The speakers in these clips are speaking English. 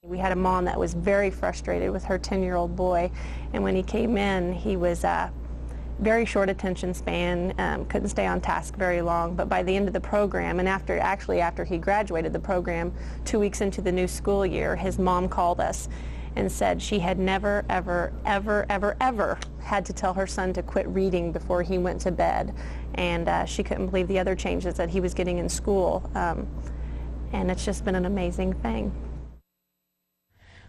We had a mom that was very frustrated with her 10-year-old boy, and when he came in, he was very short attention span, couldn't stay on task very long, but by the end of the program, and after he graduated the program, 2 weeks into the new school year, his mom called us and said she had never, ever, ever, ever, ever had to tell her son to quit reading before he went to bed, and she couldn't believe the other changes that he was getting in school, and it's just been an amazing thing.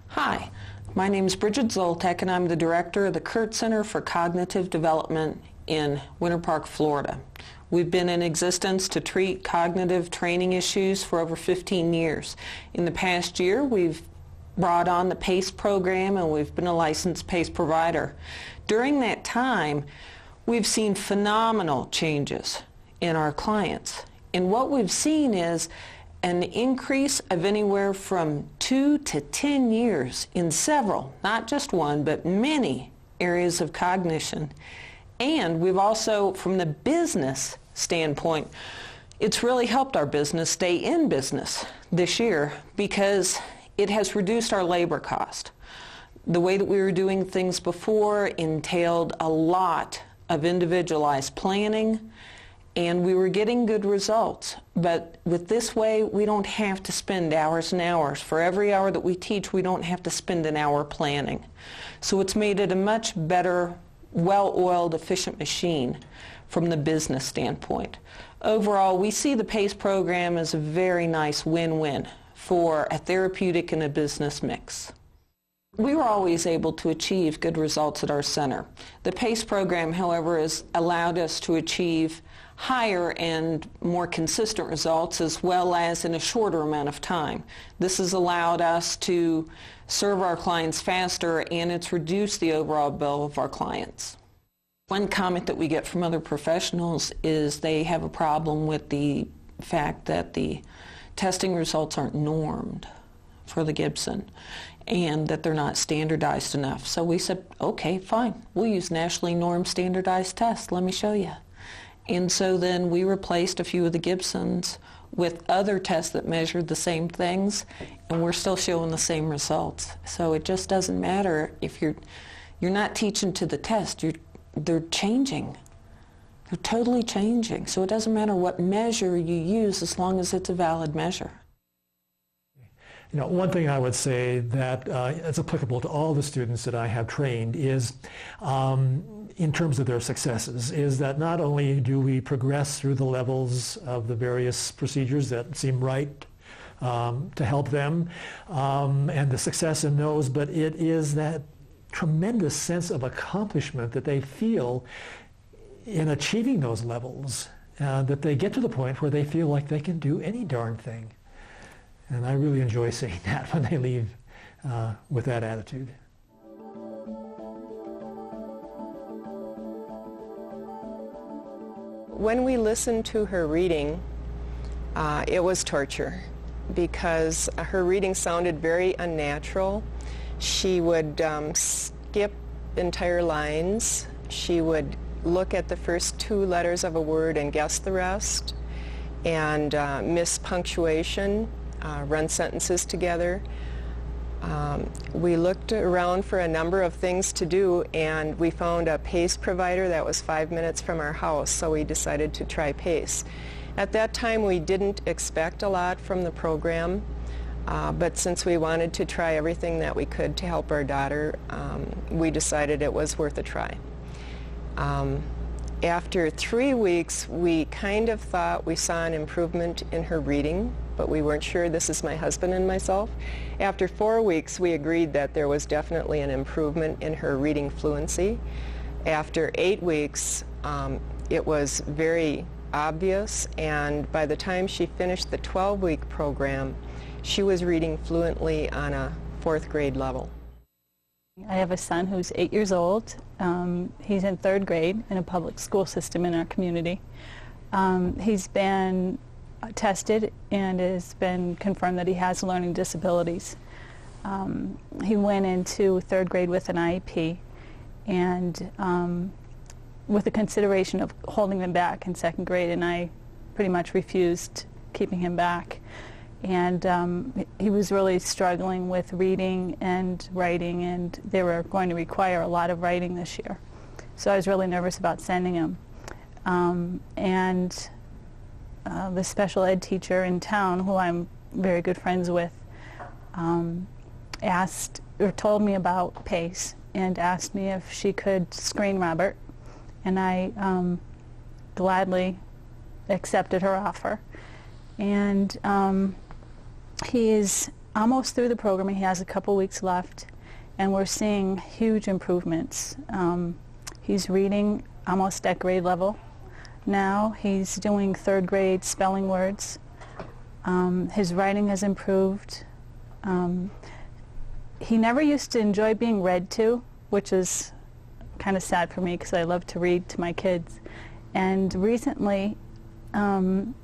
Hi, my name is Bridget Zoltek, and I'm the director of the Kurt Center for Cognitive Development in Winter Park, Florida. We've been in existence to treat cognitive training issues for over 15 years. In the past year, we've brought on the PACE program, and we've been a licensed PACE provider. During that time, we've seen phenomenal changes in our clients. And what we've seen is an increase of anywhere from 2 to 10 years in several, not just one, but many areas of cognition. And we've also, from the business standpoint, it's really helped our business stay in business this year because it has reduced our labor cost. The way that we were doing things before entailed a lot of individualized planning, and we were getting good results. But with this way, we don't have to spend hours and hours. For every hour that we teach, we don't have to spend an hour planning. So it's made it a much better, well-oiled, efficient machine from the business standpoint. Overall, we see the PACE program as a very nice win-win for a therapeutic and a business mix. We were always able to achieve good results at our center. The PACE program, however, has allowed us to achieve higher and more consistent results, as well as in a shorter amount of time. This has allowed us to serve our clients faster, and it's reduced the overall bill of our clients. One comment that we get from other professionals is they have a problem with the fact that the testing results aren't normed for the Gibson and that they're not standardized enough. So we said, okay, fine, we'll use nationally normed standardized tests. Let me show you. And so then we replaced a few of the Gibsons with other tests that measured the same things, and we're still showing the same results. So it just doesn't matter if you're not teaching to the test. They're changing. They're totally changing. So it doesn't matter what measure you use as long as it's a valid measure. You know, one thing I would say that is applicable to all the students that I have trained is, in terms of their successes, is that not only do we progress through the levels of the various procedures that seem right to help them, and the success in those, but it is that tremendous sense of accomplishment that they feel in achieving those levels, that they get to the point where they feel like they can do any darn thing. And I really enjoy seeing that when they leave with that attitude. When we listened to her reading, it was torture because her reading sounded very unnatural. She would skip entire lines. She would look at the first 2 letters of a word and guess the rest, and miss punctuation. Run sentences together. We looked around for a number of things to do, and we found a PACE provider that was 5 minutes from our house, so we decided to try PACE. At that time, we didn't expect a lot from the program, but since we wanted to try everything that we could to help our daughter, we decided it was worth a try. After 3 weeks, we kind of thought we saw an improvement in her reading, but we weren't sure. This is my husband and myself. After 4 weeks, we agreed that there was definitely an improvement in her reading fluency. After 8 weeks, it was very obvious, and by the time she finished the 12-week program, she was reading fluently on a 4th grade level. I have a son who's 8 years old. He's in 3rd grade in a public school system in our community. He's been tested and it's been confirmed that he has learning disabilities. He went into 3rd grade with an IEP, and with the consideration of holding him back in 2nd grade, and I pretty much refused keeping him back. and he was really struggling with reading and writing, and they were going to require a lot of writing this year. So I was really nervous about sending him. The special ed teacher in town, who I'm very good friends with, asked or told me about PACE and asked me if she could screen Robert, and I gladly accepted her offer. And he is almost through the program. He has a couple weeks left, and we're seeing huge improvements. He's reading almost at grade level now. He's doing third grade spelling words. His writing has improved. He never used to enjoy being read to, which is kind of sad for me because I love to read to my kids. And recently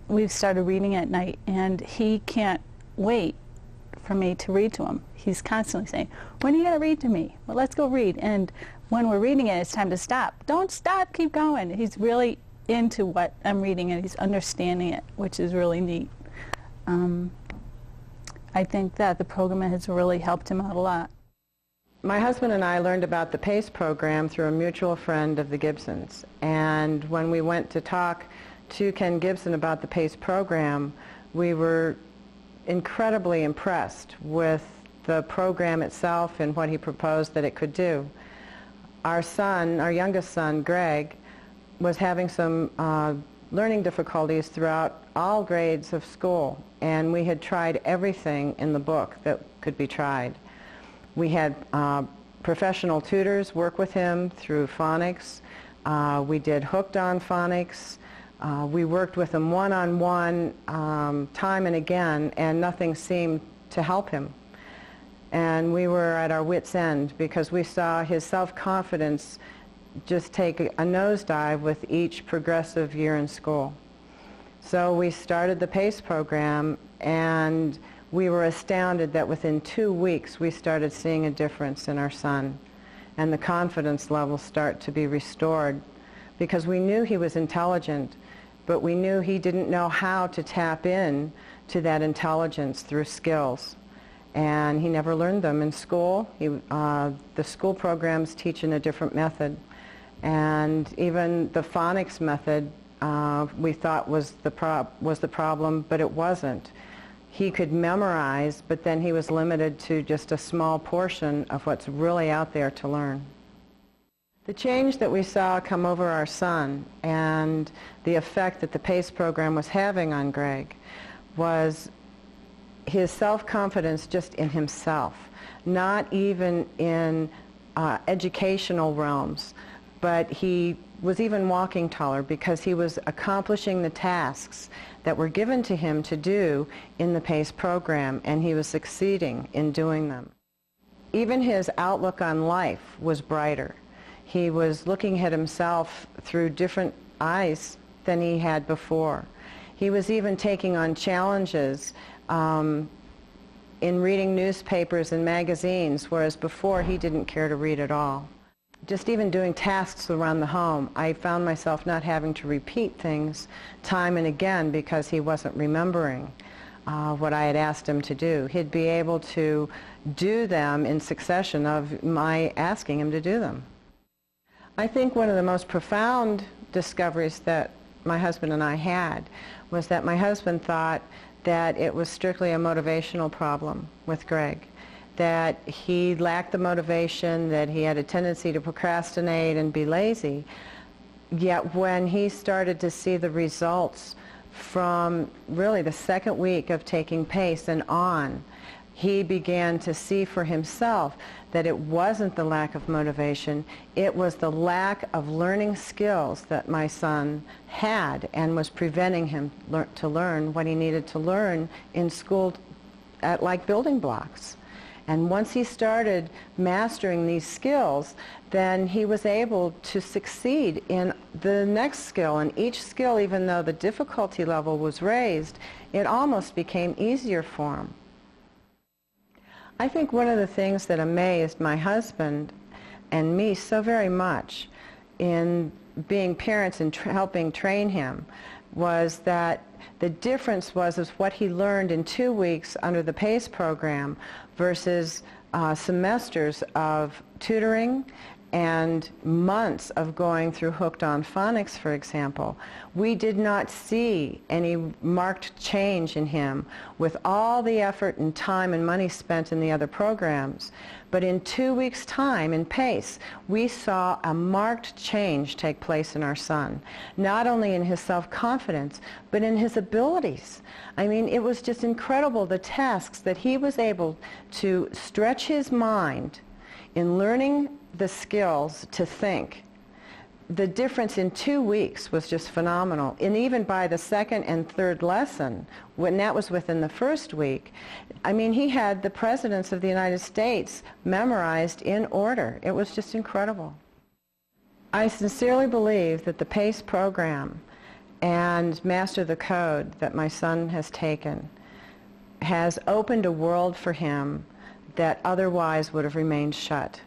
we've started reading at night, and he can't wait for me to read to him. He's constantly saying, "When are you going to read to me? Well, let's go read." And when we're reading it, it's time to stop. "Don't stop, keep going." He's really into what I'm reading, and he's understanding it, which is really neat. I think that the program has really helped him out a lot. My husband and I learned about the PACE program through a mutual friend of the Gibsons. And when we went to talk to Ken Gibson about the PACE program, we were incredibly impressed with the program itself and what he proposed that it could do. Our son, our youngest son, Greg, was having some learning difficulties throughout all grades of school, and we had tried everything in the book that could be tried. We had professional tutors work with him through phonics. We did Hooked on Phonics. We worked with him one-on-one time and again, and nothing seemed to help him. And we were at our wits' end because we saw his self-confidence just take a nosedive with each progressive year in school. So we started the PACE program, and we were astounded that within 2 weeks we started seeing a difference in our son, and the confidence levels start to be restored, because we knew he was intelligent, but we knew he didn't know how to tap in to that intelligence through skills. And he never learned them in school. The school programs teach in a different method. And even the phonics method we thought was the problem, but it wasn't. He could memorize, but then he was limited to just a small portion of what's really out there to learn. The change that we saw come over our son and the effect that the PACE program was having on Greg was his self-confidence just in himself, not even in educational realms, but he was even walking taller because he was accomplishing the tasks that were given to him to do in the PACE program, and he was succeeding in doing them. Even his outlook on life was brighter. He was looking at himself through different eyes than he had before. He was even taking on challenges in reading newspapers and magazines, whereas before he didn't care to read at all. Just even doing tasks around the home, I found myself not having to repeat things time and again because he wasn't remembering what I had asked him to do. He'd be able to do them in succession of my asking him to do them. I think one of the most profound discoveries that my husband and I had was that my husband thought that it was strictly a motivational problem with Greg, that he lacked the motivation, that he had a tendency to procrastinate and be lazy. Yet when he started to see the results from really the second week of taking PACE and on, he began to see for himself that it wasn't the lack of motivation, it was the lack of learning skills that my son had and was preventing him to learn what he needed to learn in school at like building blocks. And once he started mastering these skills, then he was able to succeed in the next skill. And each skill, even though the difficulty level was raised, it almost became easier for him. I think one of the things that amazed my husband and me so very much in being parents and helping train him was that The difference was what he learned in 2 weeks under the PACE program versus semesters of tutoring and months of going through Hooked on Phonics, for example. We did not see any marked change in him with all the effort and time and money spent in the other programs. But in 2 weeks' time in PACE, we saw a marked change take place in our son, not only in his self-confidence, but in his abilities. I mean, it was just incredible, the tasks that he was able to stretch his mind in learning the skills to think. The difference in 2 weeks was just phenomenal. And even by the second and third lesson, when that was within the first week, I mean, he had the presidents of the United States memorized in order. It was just incredible. I sincerely believe that the PACE program and Master the Code that my son has taken has opened a world for him that otherwise would have remained shut.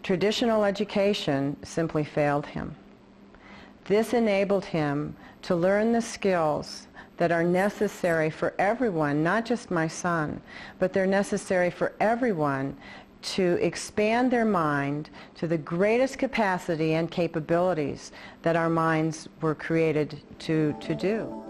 Traditional education simply failed him. This enabled him to learn the skills that are necessary for everyone, not just my son, but they're necessary for everyone to expand their mind to the greatest capacity and capabilities that our minds were created to do.